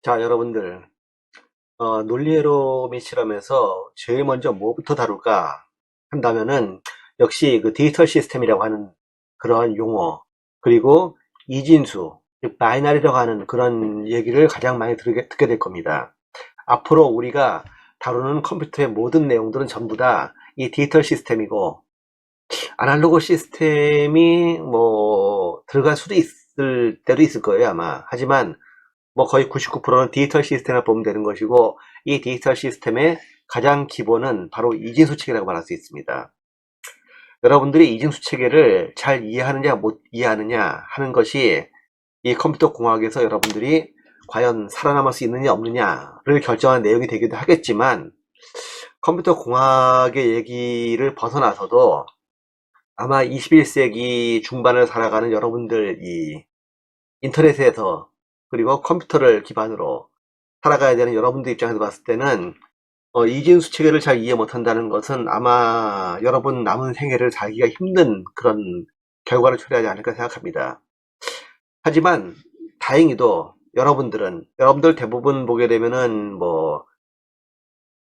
자, 여러분들, 논리회로 및 실험에서 제일 먼저 뭐부터 다룰까 한다면은 역시 그 디지털 시스템이라고 하는 그러한 용어, 그리고 이진수, 즉 바이너리라고 하는 그런 얘기를 가장 많이 듣게 될 겁니다. 앞으로 우리가 다루는 컴퓨터의 모든 내용들은 전부 다 이 디지털 시스템이고, 아날로그 시스템이 뭐 들어갈 수도 있을 때도 있을 거예요, 아마. 하지만 뭐 거의 99%는 디지털 시스템을 보면 되는 것이고, 이 디지털 시스템의 가장 기본은 바로 이진수 체계라고 말할 수 있습니다. 여러분들이 이진수 체계를 잘 이해하느냐 못 이해하느냐 하는 것이 이 컴퓨터 공학에서 여러분들이 과연 살아남을 수 있느냐 없느냐를 결정하는 내용이 되기도 하겠지만, 컴퓨터 공학의 얘기를 벗어나서도 아마 21세기 중반을 살아가는 여러분들, 이 인터넷에서 그리고 컴퓨터를 기반으로 살아가야 되는 여러분들 입장에서 봤을 때는 이진수 체계를 잘 이해 못한다는 것은 아마 여러분 남은 생애를 살기가 힘든 그런 결과를 초래하지 않을까 생각합니다. 하지만 다행히도 여러분들 대부분 보게 되면은 뭐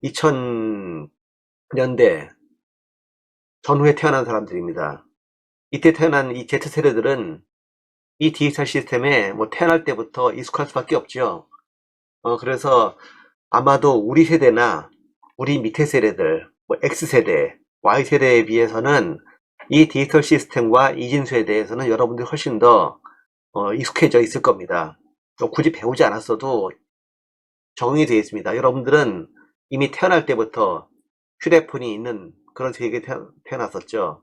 2000년대 전후에 태어난 사람들입니다. 이때 태어난 이 Z세대들은 이 디지털 시스템에 뭐 태어날 때부터 익숙할 수밖에 없죠. 그래서 아마도 우리 세대나 우리 밑에 세대들, 뭐 X세대, Y세대에 비해서는 이 디지털 시스템과 이진수에 대해서는 여러분들이 훨씬 더 익숙해져 있을 겁니다. 굳이 배우지 않았어도 적응이 되어 있습니다. 여러분들은 이미 태어날 때부터 휴대폰이 있는 그런 세계에 태어났었죠.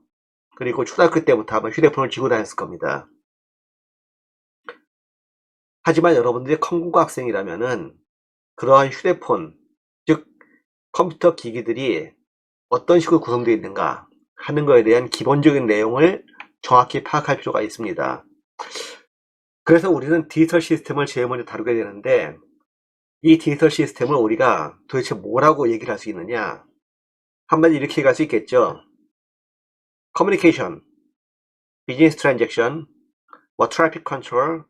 그리고 초등학교 때부터 아마 휴대폰을 쥐고 다녔을 겁니다. 하지만 여러분들이 컴공고 학생이라면은 그러한 휴대폰, 즉 컴퓨터 기기들이 어떤 식으로 구성되어 있는가 하는 거에 대한 기본적인 내용을 정확히 파악할 필요가 있습니다. 그래서 우리는 디지털 시스템을 제일 먼저 다루게 되는데, 이 디지털 시스템을 우리가 도대체 뭐라고 얘기를 할 수 있느냐, 한마디 이렇게 갈 수 있겠죠. 커뮤니케이션, 비즈니스 트랜잭션, 뭐 트래픽 컨트롤,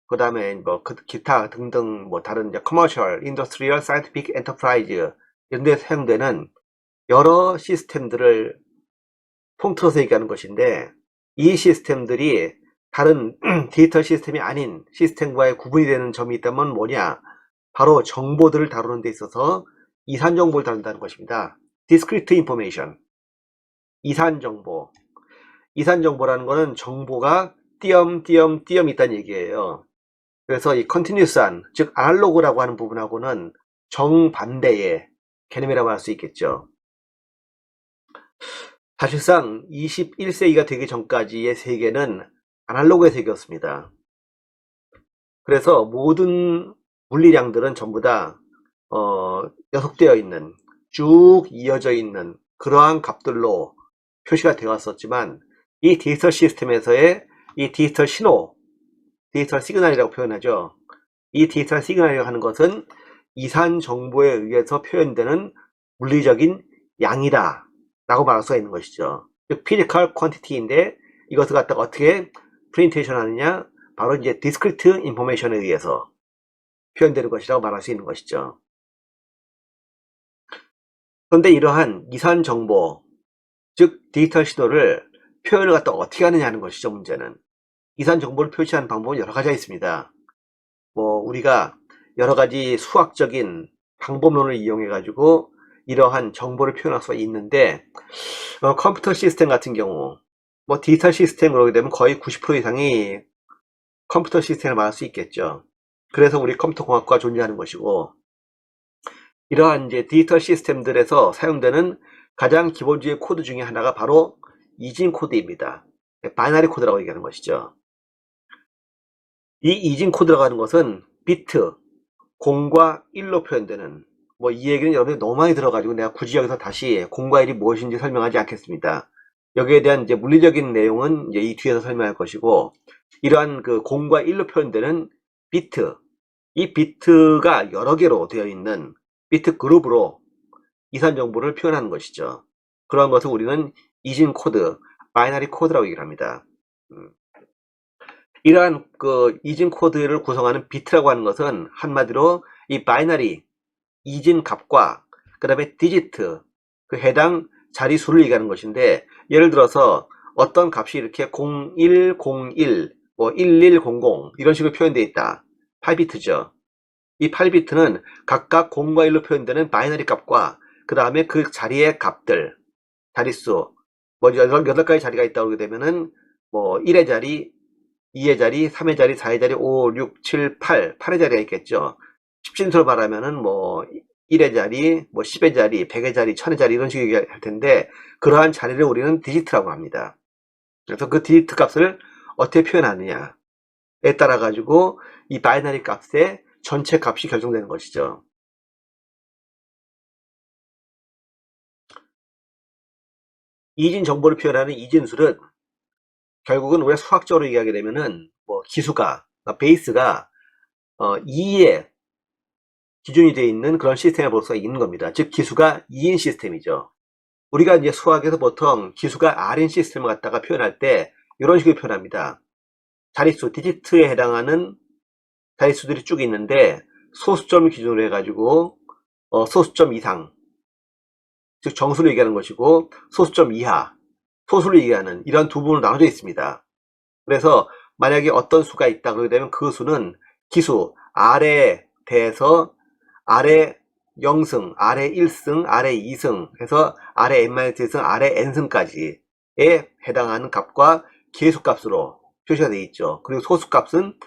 그 다음에 뭐 기타 등등 뭐 다른 이제 커머셜, 인더스트리얼, 사이언티픽, 엔터프라이즈 이런 데 사용되는 여러 시스템들을 통틀어서 얘기하는 것인데, 이 시스템들이 다른 디지털 시스템이 아닌 시스템과의 구분이 되는 점이 있다면 뭐냐, 바로 정보들을 다루는 데 있어서 이산 정보를 다룬다는 것입니다. Discrete Information, 이산 정보. 이산 정보라는 것은 정보가 띄엄띄엄 있다는 얘기예요. 그래서 이 컨티뉴스한, 즉 아날로그라고 하는 부분하고는 정반대의 개념이라고 할 수 있겠죠. 사실상 21세기가 되기 전까지의 세계는 아날로그의 세계였습니다. 그래서 모든 물리량들은 전부 다予測되어 있는, 쭉 이어져 있는 그러한 값들로 표시가 되어 왔었지만, 이 디지털 시스템에서의 이 디지털 신호, 디지털 시그널이라고 표현하죠. 이 디지털 시그널이라고 하는 것은 이산 정보에 의해서 표현되는 물리적인 양이다 라고 말할 수가 있는 것이죠. 피지컬 퀀티티인데, 이것을 갖다가 어떻게 프레젠테이션 하느냐, 바로 이제 디스크리트 인포메이션에 의해서 표현되는 것이라고 말할 수 있는 것이죠. 그런데 이러한 이산 정보, 즉 디지털 신호를 표현을 갖다 어떻게 하느냐 하는 것이죠. 문제는 이산 정보를 표시하는 방법은 여러 가지가 있습니다. 뭐 우리가 여러 가지 수학적인 방법론을 이용해 가지고 이러한 정보를 표현할 수가 있는데, 컴퓨터 시스템 같은 경우, 뭐 디지털 시스템 그러게 되면 거의 90% 이상이 컴퓨터 시스템을 말할 수 있겠죠. 그래서 우리 컴퓨터 공학과가 존재하는 것이고, 이러한 이제 디지털 시스템들에서 사용되는 가장 기본적인 코드 중에 하나가 바로 이진 코드입니다. 바이너리 코드라고 얘기하는 것이죠. 이 이진 코드라고 하는 것은 비트 0과 1로 표현되는, 뭐 이 얘기는 여러분이 너무 많이 들어가지고 내가 굳이 여기서 다시 0과 1이 무엇인지 설명하지 않겠습니다. 여기에 대한 이제 물리적인 내용은 이제 이 뒤에서 설명할 것이고, 이러한 그 0과 1로 표현되는 비트, 이 비트가 여러 개로 되어 있는 비트 그룹으로 이산 정보를 표현하는 것이죠. 그러한 것을 우리는 이진 코드, 바이너리 코드라고 얘기를 합니다. 이러한 그 이진 코드를 구성하는 비트라고 하는 것은 한마디로 이 바이너리 이진 값과 그 다음에 디지트 그 해당 자리수를 얘기하는 것인데, 예를 들어서 어떤 값이 이렇게 0101 뭐 1100 이런 식으로 표현되어 있다. 8비트죠. 이 8비트는 각각 0과 1로 표현되는 바이너리 값과 그 다음에 그 자리의 값들 자릿수 뭐 8가지 자리가 있다고 하게 되면은 뭐 1의 자리, 2의 자리, 3의 자리, 4의 자리, 5, 6, 7, 8의 자리가 있겠죠. 십진수로 말하면은 뭐 1의 자리, 뭐 10의 자리, 100의 자리, 1000의 자리 이런 식으로 얘기할 텐데, 그러한 자리를 우리는 디지트라고 합니다. 그래서 그 디지트 값을 어떻게 표현하느냐에 따라 가지고 이 바이너리 값의 전체 값이 결정되는 것이죠. 이진 정보를 표현하는 이진수는 결국은 우리가 수학적으로 얘기하게 되면은 뭐 기수가 베이스가 2의 기준이 되어 있는 그런 시스템을 볼 수가 있는 겁니다. 즉 기수가 2인 시스템이죠. 우리가 이제 수학에서 보통 기수가 R인 시스템을 갖다가 표현할 때 이런 식으로 표현합니다. 자릿수, 디지트에 해당하는 자릿수들이 쭉 있는데 소수점을 기준으로 해가지고 소수점 이상, 즉 정수를 얘기하는 것이고 소수점 이하, 소수를 얘기하는 이런 두 부분으로 나눠져 있습니다. 그래서 만약에 어떤 수가 있다 그러게 되면 그 수는 기수 R에 대해서 R에 0승, R에 1승, R에 2승 해서 R에 n-1승, R에 n승까지에 해당하는 값과 계수값으로 표시가 되어 있죠. 그리고 소수값은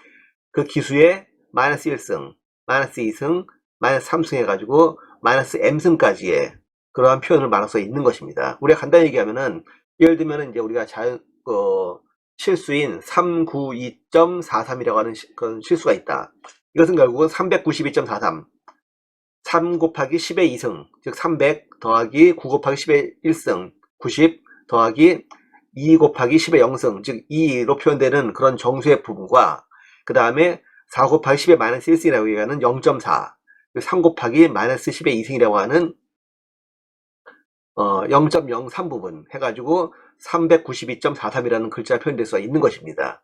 그 기수의 마이너스 1승, 마이너스 2승, 마이너스 3승 해가지고 마이너스 m승까지의 그러한 표현을 말할 수 있는 것입니다. 우리가 간단히 얘기하면은 예를 들면 이제 우리가 실수인 392.43이라고 하는 그런 실수가 있다. 이것은 결국은 392.43 3 곱하기 10의 2승, 즉 300 더하기 9 곱하기 10의 1승, 90 더하기 2 곱하기 10의 0승, 즉 2로 표현되는 그런 정수의 부분과 그 다음에 4 곱하기 10의 마이너스 1승이라고 얘기하는 0.4, 3 곱하기 마이너스 10의 2승이라고 하는 0.03 부분 해가지고 392.43이라는 글자가 표현될 수가 있는 것입니다.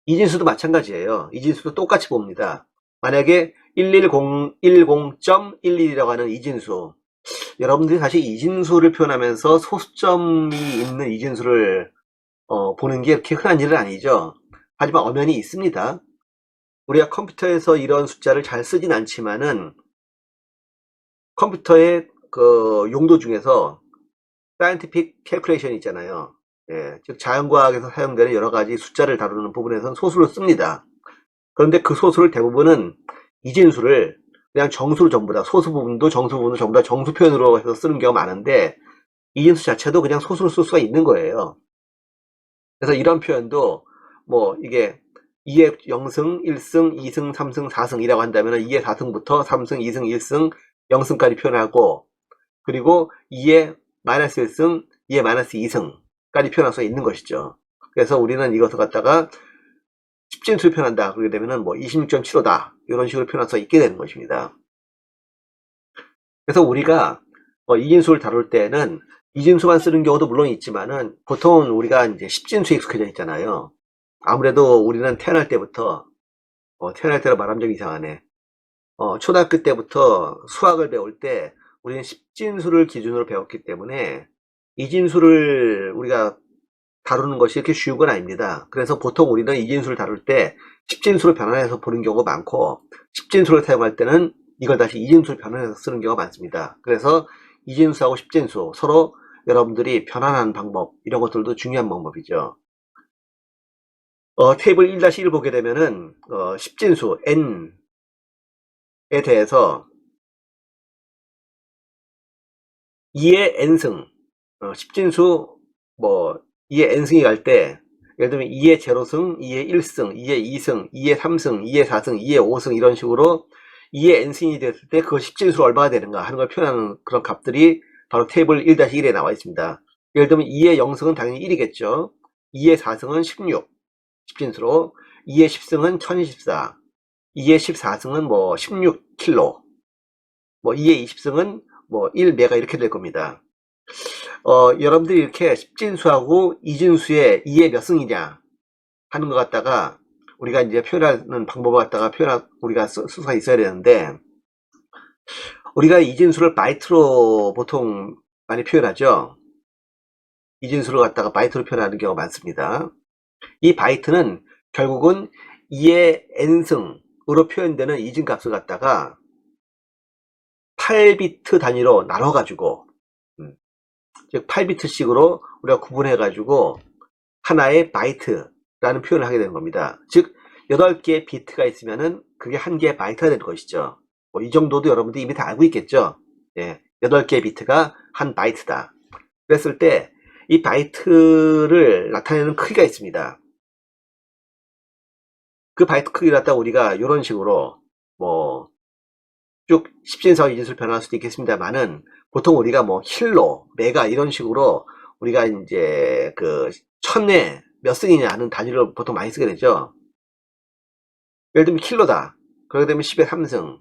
이진수도 마찬가지예요. 이진수도 똑같이 봅니다. 만약에 110.11이라고 하는 이진수, 여러분들이 사실 이진수를 표현하면서 소수점이 있는 이진수를 보는 게 그렇게 흔한 일은 아니죠. 하지만 엄연히 있습니다. 우리가 컴퓨터에서 이런 숫자를 잘 쓰진 않지만은 컴퓨터의 그 용도 중에서 scientific calculation 있잖아요. 예, 즉 자연과학에서 사용되는 여러 가지 숫자를 다루는 부분에서는 소수를 씁니다. 그런데 그 소수를 대부분은 이진수를 그냥 정수로 전부 다, 소수 부분도 정수 부분도 전부 다 정수 표현으로 해서 쓰는 경우가 많은데, 이진수 자체도 그냥 소수로 쓸 수가 있는 거예요. 그래서 이런 표현도 뭐 이게 2의 0승, 1승, 2승, 3승, 4승이라고 한다면 2의 4승부터 3승, 2승, 1승, 0승까지 표현하고, 그리고 2의 마이너스 1승, 2의 마이너스 2승까지 표현할 수 있는 것이죠. 그래서 우리는 이것을 갖다가 십진수를 표현한다 그러게 되면은 뭐 26.75다 이런 식으로 표현할 수 있게 되는 것입니다. 그래서 우리가 이진수를 다룰 때는 이진수만 쓰는 경우도 물론 있지만은 보통은 우리가 이제 십진수에 익숙해져 있잖아요. 아무래도 우리는 태어날 때부터 태어날 때로 말하면 좀 이상하네. 초등학교 때부터 수학을 배울 때 우리는 십진수를 기준으로 배웠기 때문에 이진수를 우리가 다루는 것이 이렇게 쉬운 건 아닙니다. 그래서 보통 우리는 이진수를 다룰 때 십진수로 변환해서 보는 경우가 많고, 십진수를 사용할 때는 이걸 다시 이진수로 변환해서 쓰는 경우가 많습니다. 그래서 이진수하고 십진수 서로 여러분들이 변환하는 방법, 이런 것들도 중요한 방법이죠. 테이블 1-1 보게 되면은 십진수 n에 대해서 2의 n승, 십진수 뭐 2의 n승이 갈 때 예를 들면 2의 제로승, 2의 1승, 2의 2승, 2의 3승, 2의 4승, 2의 5승 이런 식으로 2의 n승이 됐을 때 그걸 십진수로 얼마가 되는가 하는 걸 표현하는 그런 값들이 바로 테이블 1-1에 나와 있습니다. 예를 들면 2의 0승은 당연히 1이겠죠. 2의 4승은 16 십진수로, 2의 10승은 1024, 2의 14승은 뭐 16kg, 뭐 2의 20승은 뭐 1메가 이렇게 될 겁니다. 여러분들이 이렇게 십진수하고 이진수의 2의 몇 승이냐, 하는 것 갖다가 우리가 이제 표현하는 방법을 갖다가 우리가 수가 있어야 되는데, 우리가 이진수를 바이트로 보통 많이 표현하죠. 이진수를 갖다가 바이트로 표현하는 경우가 많습니다. 이 바이트는 결국은 2의 n승으로 표현되는 이진값을 갖다가 8비트 단위로 나눠가지고, 즉 8비트씩으로 우리가 구분해가지고 하나의 바이트라는 표현을 하게 되는 겁니다. 즉 8개의 비트가 있으면은 그게 한 개의 바이트가 되는 것이죠. 뭐 이 정도도 여러분들이 이미 다 알고 있겠죠. 예, 8개의 비트가 한 바이트다. 그랬을 때 이 바이트를 나타내는 크기가 있습니다. 그 바이트 크기를 갖다 우리가 이런 식으로 뭐 쭉 10진석 2진수로 변할 수도 있겠습니다만은, 보통 우리가 뭐 킬로, 메가 이런 식으로 우리가 이제 그 천에 몇 승이냐 하는 단위를 보통 많이 쓰게 되죠. 예를 들면 킬로다. 그러게 되면 10의 3승.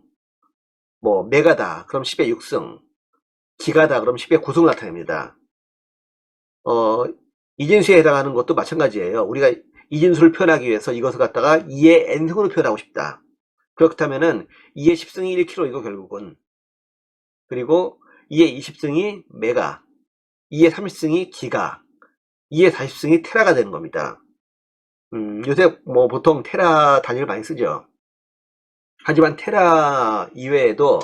뭐 메가다. 그럼 10의 6승. 기가다. 그럼 10의 9승 나타냅니다. 이진수에 해당하는 것도 마찬가지예요. 우리가 이진수를 표현하기 위해서 이것을 갖다가 2의 n승으로 표현하고 싶다. 그렇다면은 2의 10승이 1kg이고 결국은, 그리고 2의 20승이 메가, 2의 30승이 기가, 2의 40승이 테라가 되는 겁니다. 요새 뭐 보통 테라 단위를 많이 쓰죠. 하지만 테라 이외에도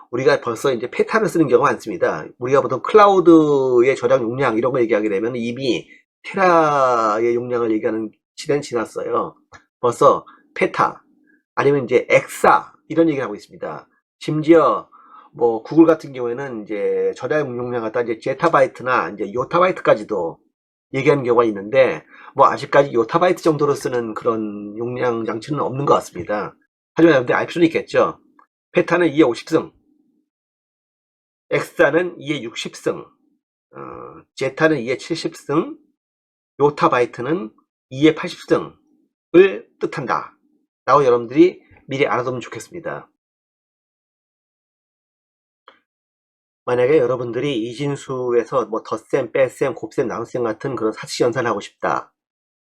우리가 벌써 이제 페타를 쓰는 경우가 많습니다. 우리가 보통 클라우드의 저장 용량 이런 거 얘기하게 되면 이미 테라의 용량을 얘기하는 시대는 지났어요. 벌써 페타, 아니면 이제 엑사 이런 얘기를 하고 있습니다. 심지어 뭐 구글 같은 경우에는 이제 저장 용량 갖다 이제 제타바이트나 이제 요타바이트까지도 얘기하는 경우가 있는데, 뭐 아직까지 요타바이트 정도로 쓰는 그런 용량 장치는 없는 것 같습니다. 하지만 여러분들 알 수는 있겠죠. 페타는 2의 50승, 엑사는 2의 60승, 제타는 2의 70승, 요타바이트는 2의 80승을 뜻한다 라고 여러분들이 미리 알아두면 좋겠습니다. 만약에 여러분들이 이진수에서 뭐 덧셈, 뺄셈, 곱셈, 나눗셈 같은 그런 사치 연산을 하고 싶다.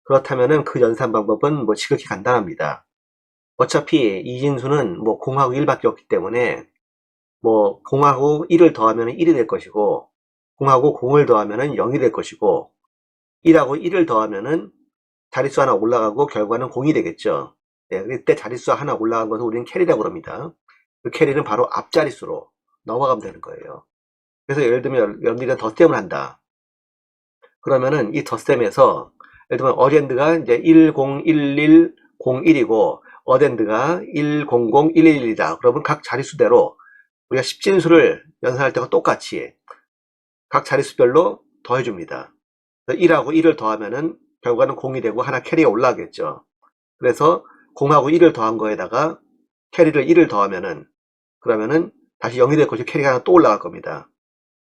그렇다면은 그 연산 방법은 뭐 지극히 간단합니다. 어차피 이진수는 뭐 공하고 1밖에 없기 때문에 뭐 공하고 1을 더하면 1이 될 것이고, 공하고 0을 더하면 0이 될 것이고, 1하고 1을 더하면은 자릿수 하나 올라가고 결과는 0이 되겠죠. 네, 이때 자릿수 하나 올라간 것을 우리는 캐리라고 합니다. 그 캐리는 바로 앞자릿수로 넘어가면 되는 거예요. 그래서 예를 들면 여러분들이 덧셈을 한다. 그러면은 이 덧셈에서 예를 들면 어젠드가 이제 101101이고 어젠드가 100111이다. 그러면 각 자릿수대로 우리가 10진수를 연산할 때가 똑같이 각 자릿수별로 더해줍니다. 1하고 1을 더하면은 결과는 0이 되고 하나 캐리가 올라가겠죠. 그래서 0하고 1을 더한 거에다가 캐리를 1을 더하면은, 그러면은 다시 0이 될 것이 캐리가 하나 또 올라갈 겁니다.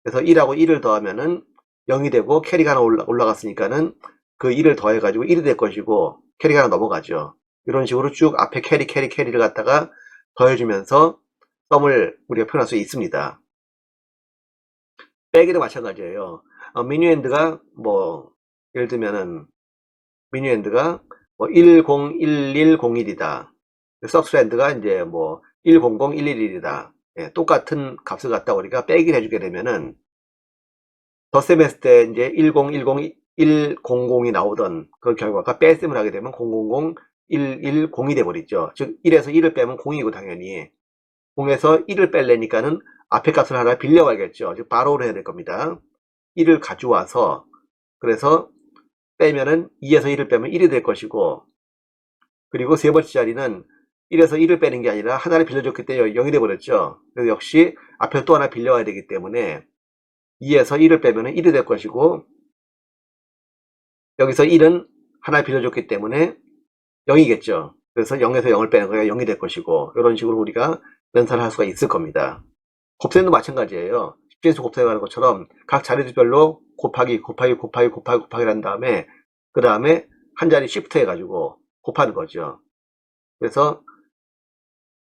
그래서 1하고 1을 더하면은 0이 되고 캐리가 하나 올라갔으니까는 그 1을 더해가지고 1이 될 것이고 캐리가 하나 넘어가죠. 이런 식으로 쭉 앞에 캐리를 갖다가 더해주면서 썸을 우리가 표현할 수 있습니다. 빼기도 마찬가지예요. 미뉴엔드가 뭐 예를 들면은 미뉴엔드가 뭐 101101이다. 서브스랜드가 이제 뭐 100111이다. 예, 똑같은 값을 갖다 우리가 빼기를 해주게 되면은 덧셈 했을 때 이제 100이 나오던 그 결과가 뺄셈을 하게 되면 000110이 돼버리죠. 즉 1에서 1을 빼면 0이고 당연히 0에서 1을 뺄래니까는 앞에 값을 하나 빌려가야겠죠. 즉 바로를 해야 될 겁니다. 1을 가져와서, 그래서 빼면은 2에서 1을 빼면 1이 될 것이고, 그리고 세 번째 자리는 1에서 1을 빼는 게 아니라 하나를 빌려줬기 때문에 0이 돼버렸죠. 그래서 역시 앞에 또 하나 빌려와야 되기 때문에 2에서 1을 빼면 1이 될 것이고, 여기서 1은 하나 빌려줬기 때문에 0이겠죠. 그래서 0에서 0을 빼는 거가 0이 될 것이고, 이런 식으로 우리가 연산을 할 수가 있을 겁니다. 곱셈도 마찬가지예요. 10진수 곱셈하는 것처럼 각 자리수별로 곱하기 한 다음에 그 다음에 한 자리 시프트 해가지고 곱하는 거죠. 그래서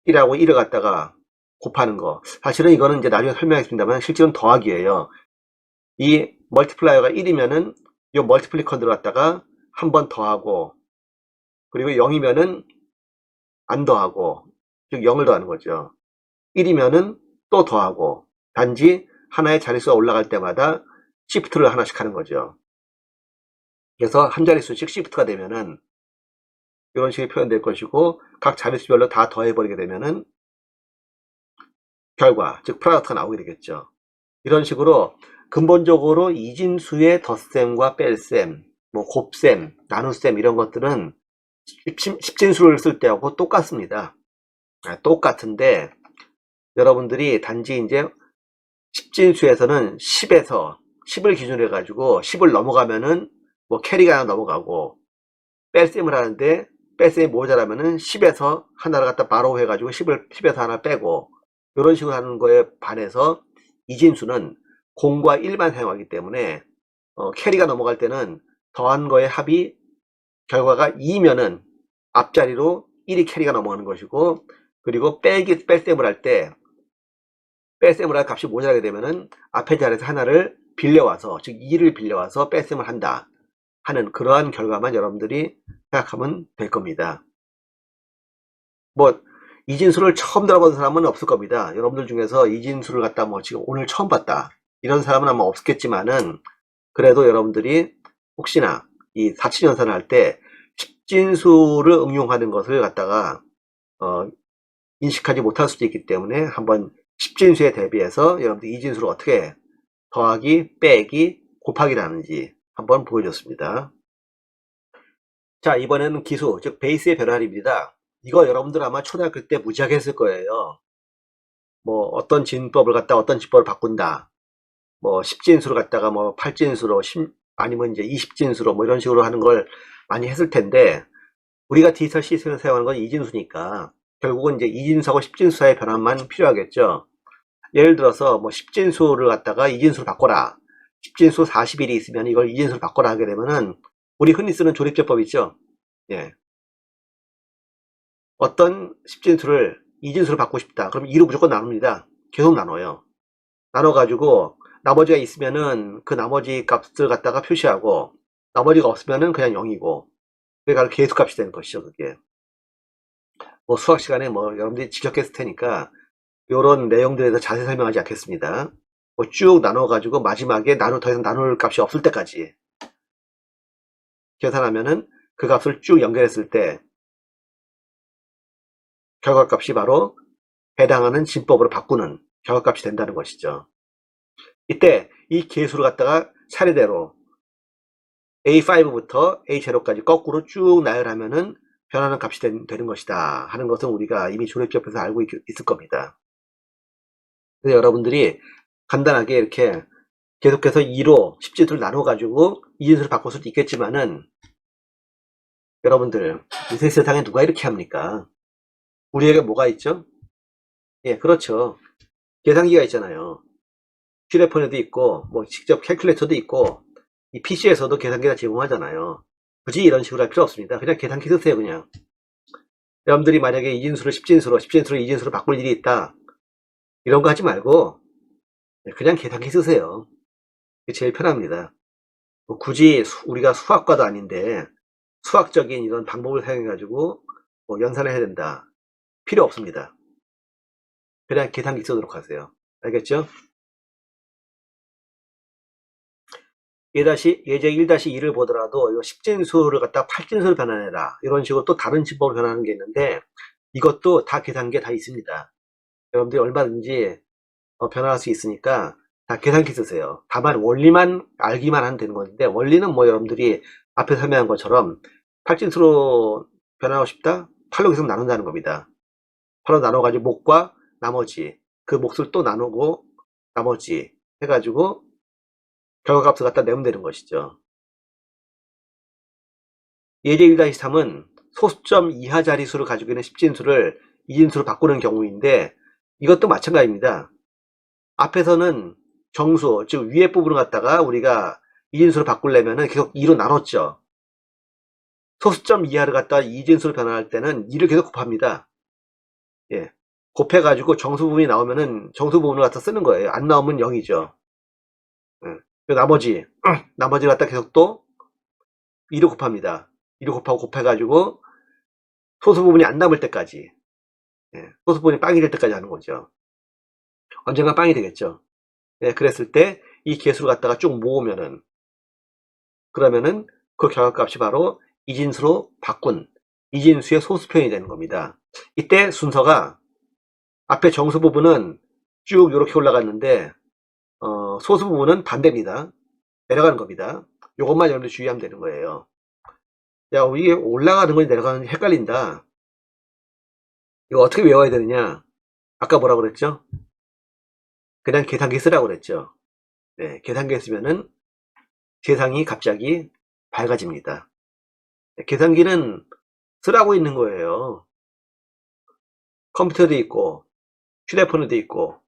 1하고 1을 갖다가 곱하는 거. 사실은 이거는 이제 나중에 설명하겠습니다만 실제로는 더하기예요. 이 멀티플라이어가 1이면은 이 멀티플리컨 들어갔다가 한 번 더하고 그리고 0이면은 안 더하고, 즉 0을 더하는 거죠. 1이면은 또 더하고, 단지 하나의 자릿수가 올라갈 때마다 시프트를 하나씩 하는 거죠. 그래서 한 자릿수씩 시프트가 되면은 이런 식의 표현될 것이고, 각 자릿수별로 다 더해버리게 되면은 결과, 즉 프로덕트가 나오게 되겠죠. 이런 식으로 근본적으로 이진수의 덧셈과 뺄셈, 뭐 곱셈, 나눗셈 이런 것들은 십진수를 쓸 때하고 똑같습니다. 똑같은데 여러분들이 단지 이제 십진수에서는 10을 기준으로 해가지고 10을 넘어가면은 뭐 캐리가 하나 넘어가고, 뺄셈을 하는데 뺄셈이 모자라면은 10에서 하나를 갖다 바로 해가지고 10에서 하나 빼고, 이런 식으로 하는 거에 반해서 이진수는 공과 1만 사용하기 때문에 캐리가 넘어갈 때는 더한 거의 합이 결과가 2면은 앞자리로 1이 캐리가 넘어가는 것이고, 그리고 뺄셈을 할 때 뺄셈을 할 값이 모자라게 되면은 앞에 자리에서 하나를 빌려와서, 즉 2를 빌려와서 뺄셈을 한다 하는 그러한 결과만 여러분들이 생각하면 될 겁니다. 뭐 이진수를 처음 들어본 사람은 없을 겁니다. 여러분들 중에서 이진수를 갖다 뭐 지금 오늘 처음 봤다 이런 사람은 아마 없겠지만은, 그래도 여러분들이 혹시나 이 사치연산을 할 때 십진수를 응용하는 것을 갖다가 인식하지 못할 수도 있기 때문에 한번 십진수에 대비해서 여러분들 이진수를 어떻게 더하기, 빼기, 곱하기를 하는지 한번 보여줬습니다. 자, 이번에는 기수, 즉 베이스의 변화입니다. 이거 여러분들 아마 초등학교 때 무지하게 했을 거예요. 뭐 어떤 진법을 갖다 어떤 진법을 바꾼다, 뭐 10진수를 갖다가 뭐 8진수로 아니면 이제 20진수로 뭐 이런 식으로 하는 걸 많이 했을 텐데, 우리가 디지털 시스템을 사용하는 건 이진수니까 결국은 이제 이진수하고 10진수 사이의 변화만 필요하겠죠. 예를 들어서 뭐 10진수를 갖다가 이진수로 바꿔라, 10진수 40일이 있으면 이걸 이진수로 바꿔라 하게 되면은 우리 흔히 쓰는 조립제법 있죠. 예. 어떤 10진수를 이진수로 바꾸고 싶다. 그럼 2로 무조건 나눕니다. 계속 나눠요. 나눠가지고 나머지가 있으면은 그 나머지 값을 갖다가 표시하고, 나머지가 없으면은 그냥 0이고, 그러니까 계수값이 되는 것이죠. 그게 뭐 수학 시간에 뭐 여러분들이 지적했을 테니까 이런 내용들에 대해서 자세히 설명하지 않겠습니다. 뭐 쭉 나눠가지고 마지막에 더 이상 나눌 값이 없을 때까지 계산하면은 그 값을 쭉 연결했을 때 결과값이 바로 해당하는 진법으로 바꾸는 결과값이 된다는 것이죠. 이때 이 계수를 갖다가 차례대로 A5부터 A0까지 거꾸로 쭉 나열하면은 변하는 값이 되는 것이다 하는 것은 우리가 이미 조립집에서 알고 있을 겁니다. 그래서 여러분들이 간단하게 이렇게 계속해서 2로 10진수를 나눠 가지고 이진수를 바꿀 수도 있겠지만은, 여러분들 요새 세상에 누가 이렇게 합니까? 우리에게 뭐가 있죠? 예, 그렇죠. 계산기가 있잖아요. 휴대폰에도 있고 뭐 직접 캘큘레이터도 있고, 이 PC에서도 계산기가 제공하잖아요. 굳이 이런 식으로 할 필요 없습니다. 그냥 계산기 쓰세요. 그냥 여러분들이 만약에 이진수를 10진수로 이진수로 바꿀 일이 있다, 이런 거 하지 말고 그냥 계산기 쓰세요. 그게 제일 편합니다. 뭐 굳이 우리가 수학과도 아닌데 수학적인 이런 방법을 사용해 가지고 뭐 연산을 해야 된다, 필요 없습니다. 그냥 계산기 쓰도록 하세요. 알겠죠? 예제 1-2를 보더라도 이 10진수를 갖다 8진수로 변환해라, 이런 식으로 또 다른 진법을 변하는 게 있는데, 이것도 다 계산기에 다 있습니다. 여러분들이 얼마든지 변화할 수 있으니까 다 계산기 쓰세요. 다만 원리만 알기만 하면 되는 건데, 원리는 뭐 여러분들이 앞에 설명한 것처럼 8진수로 변하고 싶다? 8로 계속 나눈다는 겁니다. 8로 나눠가지고 목과 나머지, 그 몫을 또 나누고 나머지 해가지고 결과값을 갖다 내면 되는 것이죠. 예제 1-3은 소수점 이하 자릿수를 가지고 있는 10진수를 이진수로 바꾸는 경우인데, 이것도 마찬가지입니다. 앞에서는 정수, 즉 위에 부분을 갖다가 우리가 이진수로 바꾸려면 계속 2로 나눴죠. 소수점 이하를 갖다가 이진수로 변환할 때는 2를 계속 곱합니다. 예. 곱해가지고 정수 부분이 나오면은 정수 부분을 갖다 쓰는 거예요. 안 나오면 0이죠. 예. 나머지를 갖다 계속 또 2로 곱합니다. 2로 곱하고 곱해가지고 소수 부분이 안 남을 때까지, 소수 부분이 빵이 될 때까지 하는 거죠. 언젠가 빵이 되겠죠. 그랬을 때 이 개수를 갖다가 쭉 모으면은, 그러면은 그 결과값이 바로 이진수로 바꾼 이진수의 소수 표현이 되는 겁니다. 이때 순서가 앞에 정수 부분은 쭉 이렇게 올라갔는데 소수 부분은 반대입니다. 내려가는 겁니다. 이것만 여러분들 주의하면 되는 거예요. 야, 이게 올라가는 건지 내려가는 건지 헷갈린다. 이거 어떻게 외워야 되느냐? 아까 뭐라고 그랬죠? 그냥 계산기 쓰라고 그랬죠. 계산기 쓰면은 세상이 갑자기 밝아집니다. 계산기는 쓰라고 있는 거예요. 컴퓨터도 있고 휴대폰도 있고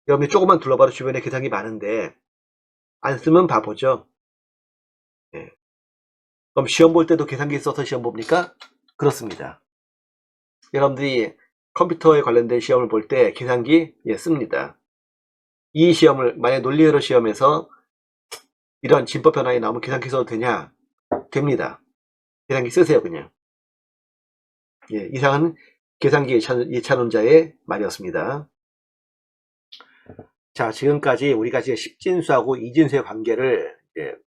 여러분이 조금만 둘러봐도 주변에 계산기 많은데 안 쓰면 바보죠. 그럼 시험 볼 때도 계산기 써서 시험 봅니까? 그렇습니다. 여러분들이 컴퓨터에 관련된 시험을 볼 때 계산기 씁니다. 이 시험을 만약 논리회로 시험에서 이런 진법 변화에 나오면 계산기 써도 되냐? 됩니다. 계산기 쓰세요 그냥. 이상은 계산기 예찬론자의 말이었습니다. 자, 지금까지 우리가 지금 십진수하고 이진수의 관계를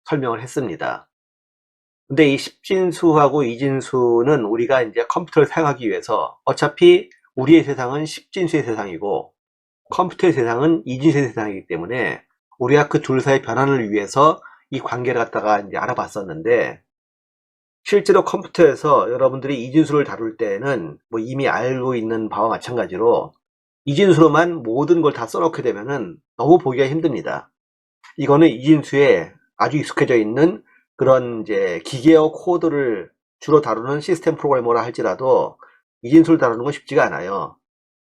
설명을 했습니다. 근데 이 십진수하고 이진수는 우리가 이제 컴퓨터를 사용하기 위해서 어차피 우리의 세상은 십진수의 세상이고 컴퓨터의 세상은 이진수의 세상이기 때문에 우리가 그 둘 사이의 변환을 위해서 이 관계를 갖다가 이제 알아봤었는데 실제로 컴퓨터에서 여러분들이 이진수를 다룰 때는 뭐 이미 알고 있는 바와 마찬가지로 이진수로만 모든 걸 다 써놓게 되면은 너무 보기가 힘듭니다. 이거는 이진수에 아주 익숙해져 있는 그런 이제 기계어 코드를 주로 다루는 시스템 프로그래머라 할지라도 이진수를 다루는 건 쉽지가 않아요.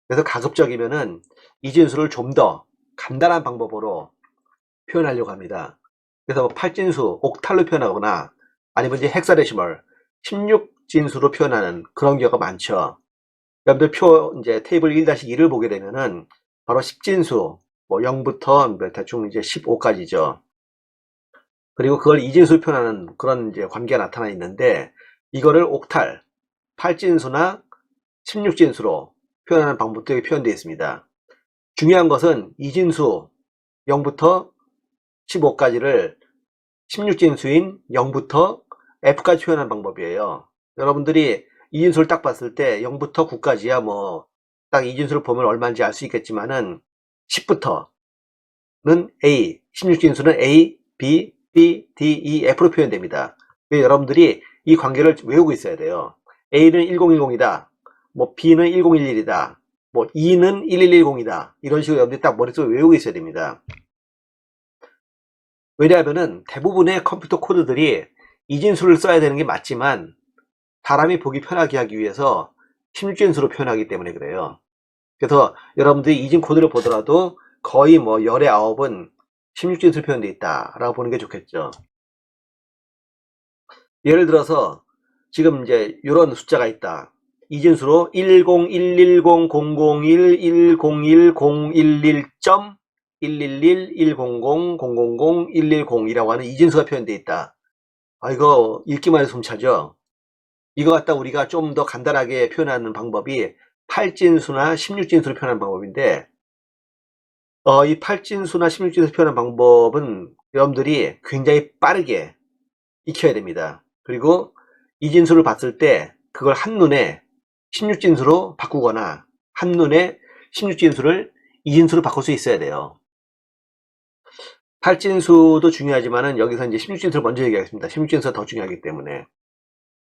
그래서 가급적이면은 이진수를 좀 더 간단한 방법으로 표현하려고 합니다. 그래서 뭐 8진수, 옥탈로 표현하거나 아니면 이제 헥사데시멀 16진수로 표현하는 그런 경우가 많죠. 여러분들 이제 테이블 1-2를 보게 되면은 바로 10진수, 뭐 0부터 대충 이제 15까지죠. 그리고 그걸 이진수로 표현하는 그런 이제 관계가 나타나 있는데 이거를 옥탈, 8진수나 16진수로 표현하는 방법도 여기 표현되어 있습니다. 중요한 것은 이진수 0부터 15까지를 16진수인 0부터 F까지 표현하는 방법이에요. 여러분들이 이진수를 딱 봤을 때 0부터 9까지야 뭐 딱 이진수를 보면 얼마인지 알 수 있겠지만은 10부터는 A, 16진수는 A, B, B, D, E, F로 표현됩니다. 여러분들이 이 관계를 외우고 있어야 돼요. A는 1010이다. 뭐 B는 1011이다. 뭐 E는 1110이다. 이런 식으로 여러분들이 딱 머릿속에 외우고 있어야 됩니다. 왜냐하면은 대부분의 컴퓨터 코드들이 이진수를 써야 되는 게 맞지만 사람이 보기 편하게 하기 위해서 16진수로 표현하기 때문에 그래요. 그래서 여러분들이 이진 코드를 보더라도 거의 뭐 열의 9은 16진수로 표현되어 있다라고 보는 게 좋겠죠. 예를 들어서 지금 이제 이런 숫자가 있다. 이진수로 1011000111.111.111.100000010이라고 하는 이진수가 표현되어 있다. 이거 읽기만 해도 숨차죠. 이거 갖다 우리가 좀 더 간단하게 표현하는 방법이 8진수나 16진수로 표현하는 방법인데 이 8진수나 16진수로 표현하는 방법은 여러분들이 굉장히 빠르게 익혀야 됩니다. 그리고 이진수를 봤을 때 그걸 한눈에 16진수로 바꾸거나 한눈에 16진수를 이진수로 바꿀 수 있어야 돼요. 8진수도 중요하지만은 여기서 이제 16진수를 먼저 얘기하겠습니다. 16진수가 더 중요하기 때문에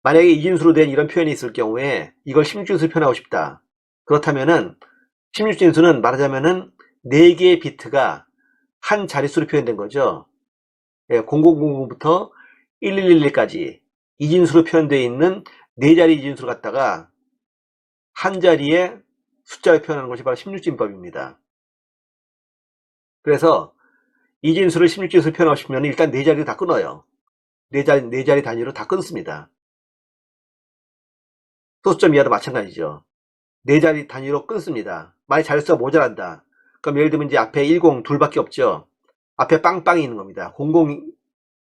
만약에 이진수로 된 이런 표현이 있을 경우에 이걸 16진수로 표현하고 싶다. 그렇다면은 16진수는 말하자면은 4개의 비트가 한 자릿수로 표현된 거죠. 0000부터 1111까지 이진수로 표현되어 있는 4자리 이진수를 갖다가 한 자리에 숫자를 표현하는 것이 바로 16진법입니다. 그래서 이진수를 16진수로 표현하고 싶으면 일단 4자리를 다 끊어요. 4자리 단위로 다 끊습니다. 소수점 이하도 마찬가지죠. 4자리 단위로 끊습니다. 만약 자릿수가 모자란다. 그럼 예를 들면 이제 앞에 10 둘밖에 없죠. 앞에 빵빵이 있는 겁니다. 00이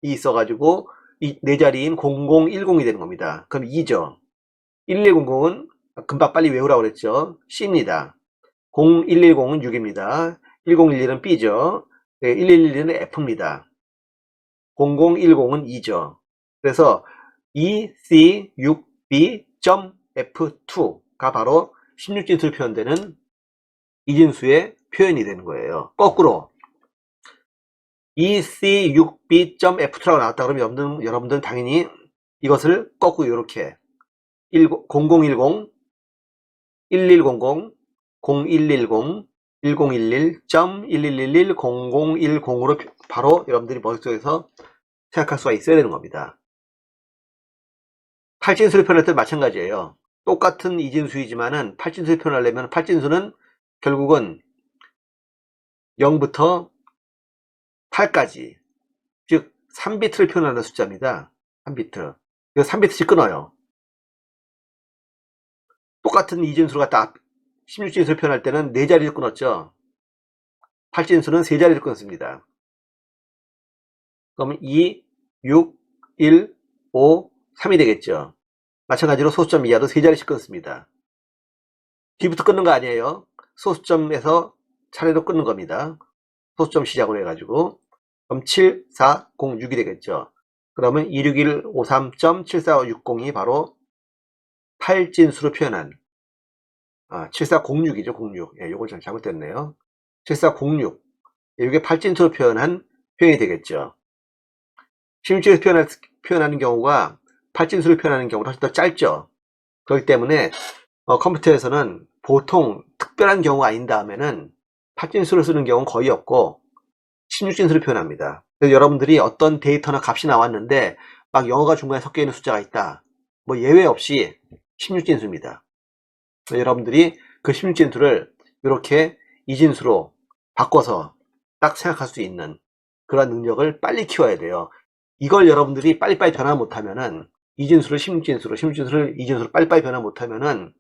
있어가지고 이 4자리인 0010이 되는 겁니다. 그럼 2죠. 1100은 금방 빨리 외우라고 그랬죠. C입니다. 0110은 6입니다. 1011은 B죠. 1112는 F입니다. 0010은 2죠. 그래서 EC6B.F2가 바로 16진수로 표현되는 이진수의 표현이 되는 거예요. 거꾸로 EC6B.F2라고 나왔다 그러면 여러분들은 당연히 이것을 거꾸로 이렇게 0010, 1100, 0110, 1011.1111, 0010으로 바로 여러분들이 머릿속에서 생각할 수가 있어야 되는 겁니다. 8진수를 표현할 때 마찬가지예요. 똑같은 이진수이지만은 8진수를 표현하려면 8진수는 결국은 0부터 8까지, 즉 3비트를 표현하는 숫자입니다. 3비트. 이거 3비트씩 끊어요. 똑같은 이진수를 갖다 16진수를 표현할 때는 4자리를 끊었죠. 8진수는 3자리를 끊습니다. 그러면 2, 6, 1, 5, 3이 되겠죠. 마찬가지로 소수점 이하도 3자리씩 끊습니다. 뒤부터 끊는 거 아니에요. 소수점에서 차례로 끊는 겁니다. 소수점 시작으로 해가지고. 그럼 7, 4, 0, 6이 되겠죠. 그러면 26153.7460이 바로 8진수로 표현한 7406이죠. 06. 예, 요걸 좀 잘못됐네요. 7406. 이게 8진수로 표현한 표현이 되겠죠. 16진수로 표현하는 경우가 8진수를 표현하는 경우가 훨씬 더 짧죠. 그렇기 때문에 컴퓨터에서는 보통 특별한 경우가 아닌 다음에는 8진수를 쓰는 경우는 거의 없고 16진수를 표현합니다. 그래서 여러분들이 어떤 데이터나 값이 나왔는데 막 영어가 중간에 섞여 있는 숫자가 있다. 뭐 예외 없이 16진수입니다. 여러분들이 그 16진수를 이렇게 이진수로 바꿔서 딱 생각할 수 있는 그런 능력을 빨리 키워야 돼요. 이걸 여러분들이 빨리빨리 변화 못하면은 이진수를 16진수로, 16진수를 이진수로 빨리빨리 변화 못하면은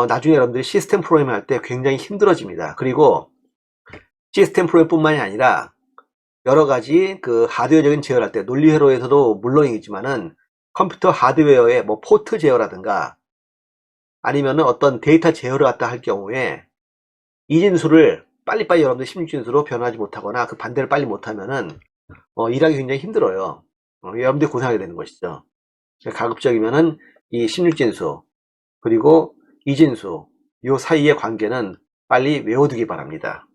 나중에 여러분들이 시스템 프로그램을 할 때 굉장히 힘들어집니다. 그리고 시스템 프로그램 뿐만이 아니라 여러가지 그 하드웨어적인 제어를 할 때 논리 회로에서도 물론이지만은 컴퓨터 하드웨어의 뭐 포트 제어라든가 아니면은 어떤 데이터 제어를 갖다 할 경우에 이진수를 빨리빨리 여러분들 16진수로 변하지 못하거나 그 반대를 빨리 못하면은 일하기 굉장히 힘들어요. 여러분들이 고생하게 되는 것이죠. 가급적이면은 이 16진수 그리고 이진수 요 사이의 관계는 빨리 외워두기 바랍니다.